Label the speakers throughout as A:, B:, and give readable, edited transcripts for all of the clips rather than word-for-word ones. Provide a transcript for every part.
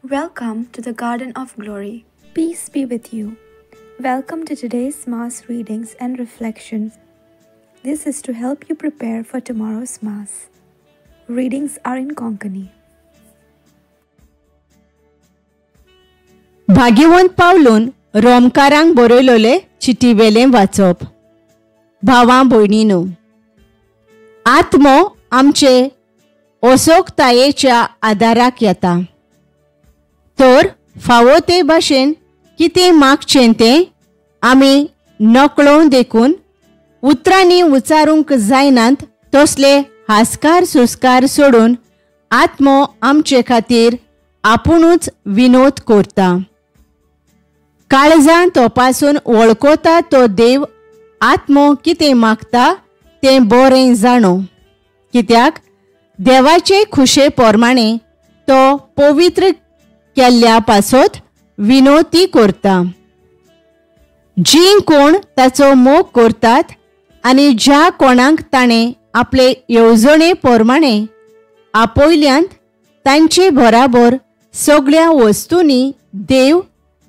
A: Welcome to the Garden of Glory. Peace be with you. Welcome to today's Mass readings and reflections. This is to help you prepare for tomorrow's Mass. Readings are in Konkani.
B: भाग्यवंत पावलून रोमकारांक बरयलोले चिटीवेलें वाचप. भावां भयणींनो, आत्मो आमचे ओसोकतायेच्या आदाराक येता. तर फावो ते भाशेन कितें मागचें तें आमी नकळोवन देखून उतरांनी उचारूंक जायनात तसले हासकार सुस्कार सोडून आत्मो आमचे खातीर आपुणूच विनोद करता. काळजां तपासून वळखता तो देव आत्मो कितें मागता तें बरें जाणो. कित्याक देवाचे खुशे पोरमाणे तो पवित्र केल्ल्या पासत विनोती करता. जी कोण ताचो मोग करतात आनी ज्या कोणाक ताणें आपले येवजणे पोरमाणे आपयल्यांत तांचे बराबर सगळ्या वस्तूंनी देव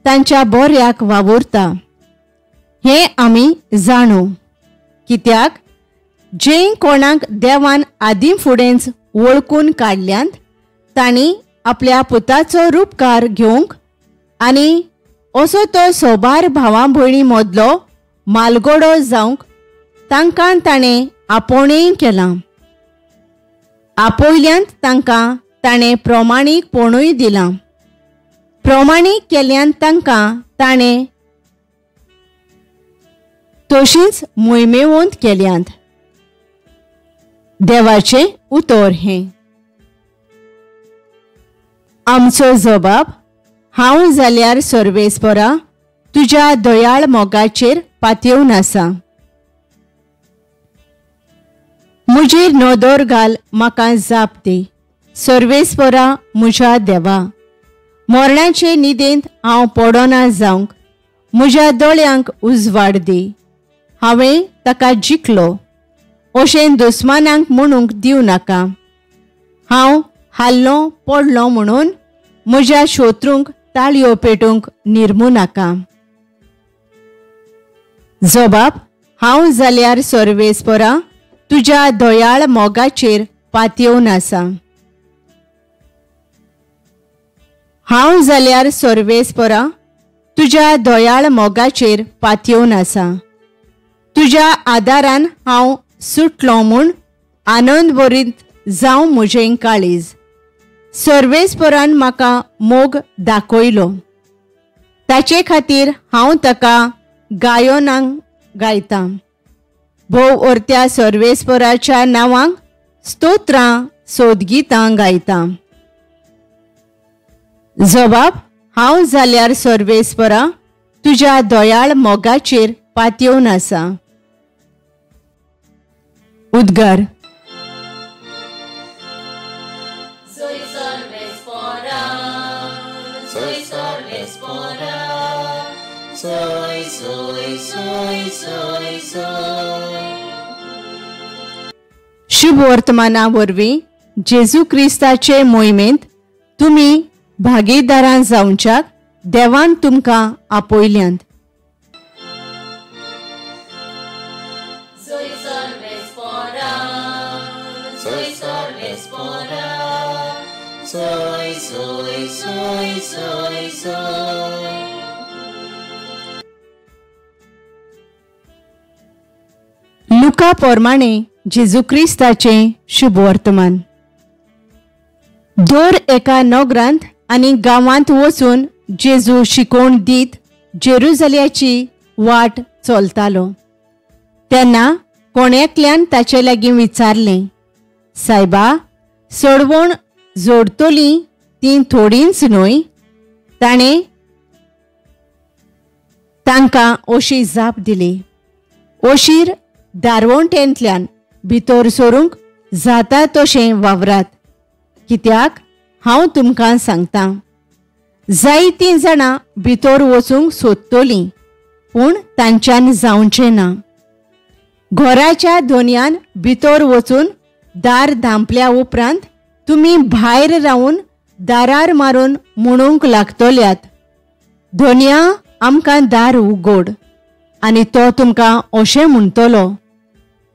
B: तांच्या बऱ्याक वावुरता. हें आमी जाणो. कित्याक जे कोणाक देवान आदीं फुडेंच वळखून काडल्यांत तांणी आपल्या पुताचो रूपकार घेवंक आनी असो तो सोबार भावां भयणी मदलो मालगडो जावंक तांकां ताणें आपोवणें केलां. आपयल्यांत तांकां ताणें प्रमाणीकपणूय दिलां. प्रमाणीक केल्यांत तांकां ताणें तशींच मोहिमेवंत केल्यांत. देवाचें उतर हें. आमचो जबाब. हांव जाल्यार सर्वेस्परा तुज्या दयाळ मोगाचेर पातयेवन आसा. म्हजेर नदर घाल, म्हाका जाप दे. सर्वेस्परा म्हज्या देवा, मरणाचे न्हिदेंत हांव पडना जावंक म्हज्या दोळ्यांक उजवाड दी. हांवें ताका जिखलो अशें दुस्मानांक म्हणूंक दिवं नाका. हांव हाल्लो पडलो म्हणून म्हज्या शत्रूंक ताळयो पेटूंक निर्मू नाका. जबाब. हांव जाल्यार सर्वेस्परा तुज्या दयाळ मोगाचेर पातयेवन आसा. हांव जाल्यार सर्वेस्परा तुज्या दयाळ मोगाचेर पातयेवन आसा. तुज्या आदारान हांव सुटलो म्हूण आनंद भरीत जावं म्हजें काळीज. सर्वेस्परान म्हाका मोग दाखयलो. ताचे खातीर हांव ताका गायोनांक गायतां. भोव ओर्त्या सर्वेस्पराच्या नांवांक स्तोत्रां सोदगितां गायतां. जबाब. हांव जाल्यार सर्वेस्परा तुज्या दयाळ मोगाचेर पातयेवन आसा. उद्गार. शुभ वर्तमाना वरवीं जेजू क्रिस्ताचे मोहिमेंत तुमी भागीदारां जावच्याक देवान तुमकां आपयल्यांत. लुका पोरमाणे जेजू क्रिस्ताचें शुभ वर्तमान. दर एका नगरांत आनी गांवांत वचून जेजू शिकोवन दीत जेरुसलेमाची वाट चलतालो. तेन्ना कोणेकल्यान ताचे लागीं विचारलें, सायबा, सोडवण जोडतली ती थोडींच न्हय? ताणें तांकां अशी जाप दिली, ओशीर दारवंटेंतल्यान भितर सरूंक जाता तशें वावरात. कित्याक हांव तुमकां सांगतां, जायतीं जाणां भितर वचूंक सोदतलीं पूण तांच्यान जावचें ना. घराच्या दोनयान भितर वचून दार धांपल्या उपरांत तुमी भायर रावून दारार मारून म्हणूंक लागतल्यात, धोनया आमकां दार उगड. आनी तो तुमकां अशें म्हणटलो,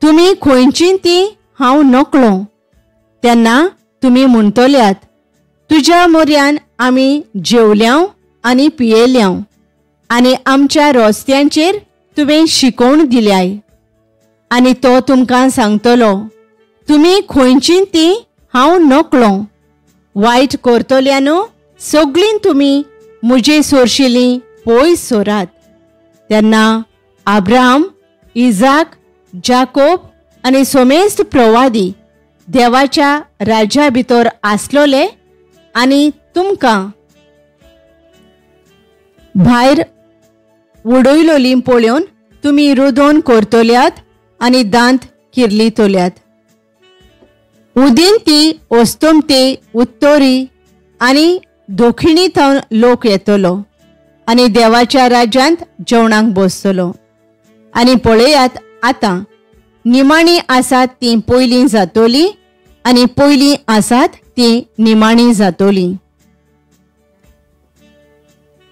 B: तुमी खंयची ती हांव नकळो. तेन्ना तुमी म्हणटल्यात, तुज्या मोरयान आमी जेवल्यां आनी पियेल्यां, आनी आमच्या रस्त्यांचेर तुवें शिकोवन दिल्याय. आनी तो तुमकां सांगतलो, तुमी खंयची ती हांव नकळो. वायट करतल्यानो सगळीं तुमी म्हजे सोरशिल्लीं पयस सोरात. तेन्ना अब्राहम, इजाक, जाकोब आनी सोमेस्त प्रवादी देवाच्या राज्या भितर आसलोले आनी तुमकां भायर उडयलोलीं पळोवन तुमी रुदोन करतल्यात आनी दांत किर्लितल्यात. उदीन ती ओस्तोमते उत्तरी आनी दोखिणी थावन लोक येतलो आनी देवाच्या राज्यांत जेवणाक बसतलो. आनी पळयात, आतां निमाणी आसात ती पयलीं जातोली आनी पयलीं आसात ती निमाणी जातोली.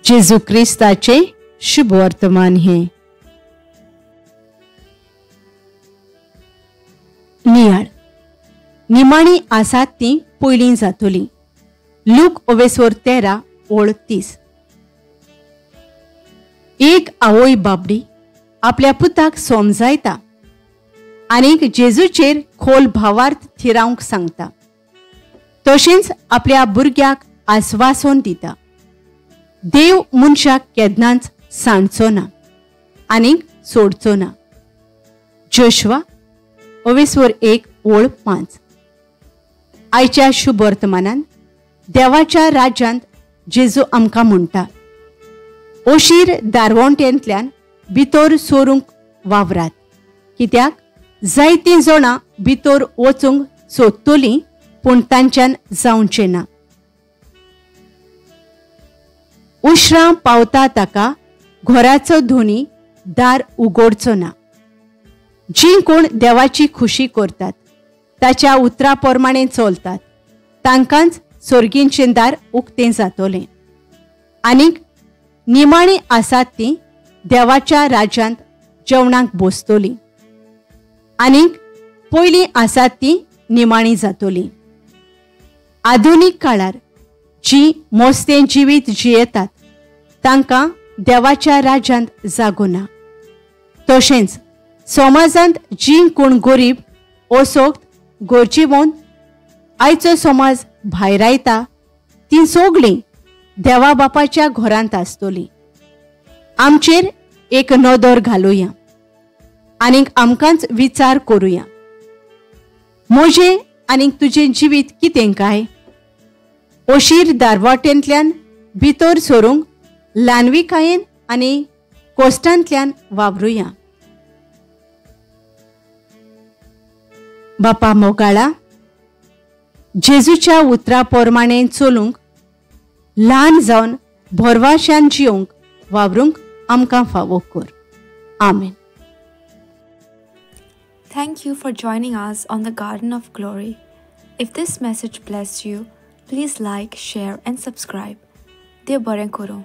B: जेजू क्रिस्ताचे शुभ वर्तमान हे. नियाळ निमाणी आसात ती पयलीं जातोली. लूक 13:30. एक आवय बाबडी आपल्या पुताक समजायता आनीक जेजूचेर खोल भावार्थ थिरावंक सांगता. तशेंच आपल्या भुरग्याक आस्वासन दिता. देव मनशाक केन्नाच सांडचो ना आनीक सोडचो ना. जोशुआ 21:5. आयच्या शुभ वर्तमानान देवाच्या राज्यांत जेजू आमकां म्हणटा, ओशीर दारवंट्यांतल्यान भितर सोरूंक वावरात. कित्याक जायतीं जाणां भितर वचूंक सोदतलीं पूण तांच्यान जावचें ना. उशरां पावता ताका घराचो धोनी दार उगडचो ना. जीं कोण देवाची खुशी करतात, ताच्या उतरा प्रमाणें चलतात, तांकांच सोर्गींचें दार उक्तें जातलें. आनीक निमाणी आसात तीं देवाच्या राज्यांत जेवणाक बसतलीं आनीक पयलीं आसात तीं निमाणी जातलीं. आधुनीक काळार जीं मोस्तें जिवीत जियेतात तांकां देवाच्या राज्यांत जागो ना. तशेंच समाजांत जीं कोण गरीब, असोक्त, गरजेवंत आयचो समाज भायर आयता तीं सगळीं देवा बापाच्या घरांत आसतलीं. आमचेर एक नदर घालुया आनीक आमकांच विचार करुया, म्हजें आनीक तुजें जिवीत कितें काय? ओशीर दारवाटेंतल्यान भितर सोरूंक ल्हानविकायेन आनी कोश्टांतल्यान वावरुया. बापा मोगाळा, जेजूच्या उतरा प्रमाणें चलूंक, ल्हान जावन भरवशान जिवंक वावरूंक आमकां फावो कर. आमेन.
A: Thank you for joining us on the Garden of Glory. If this message blessed you, please like, share and subscribe. Dev Baren Koro.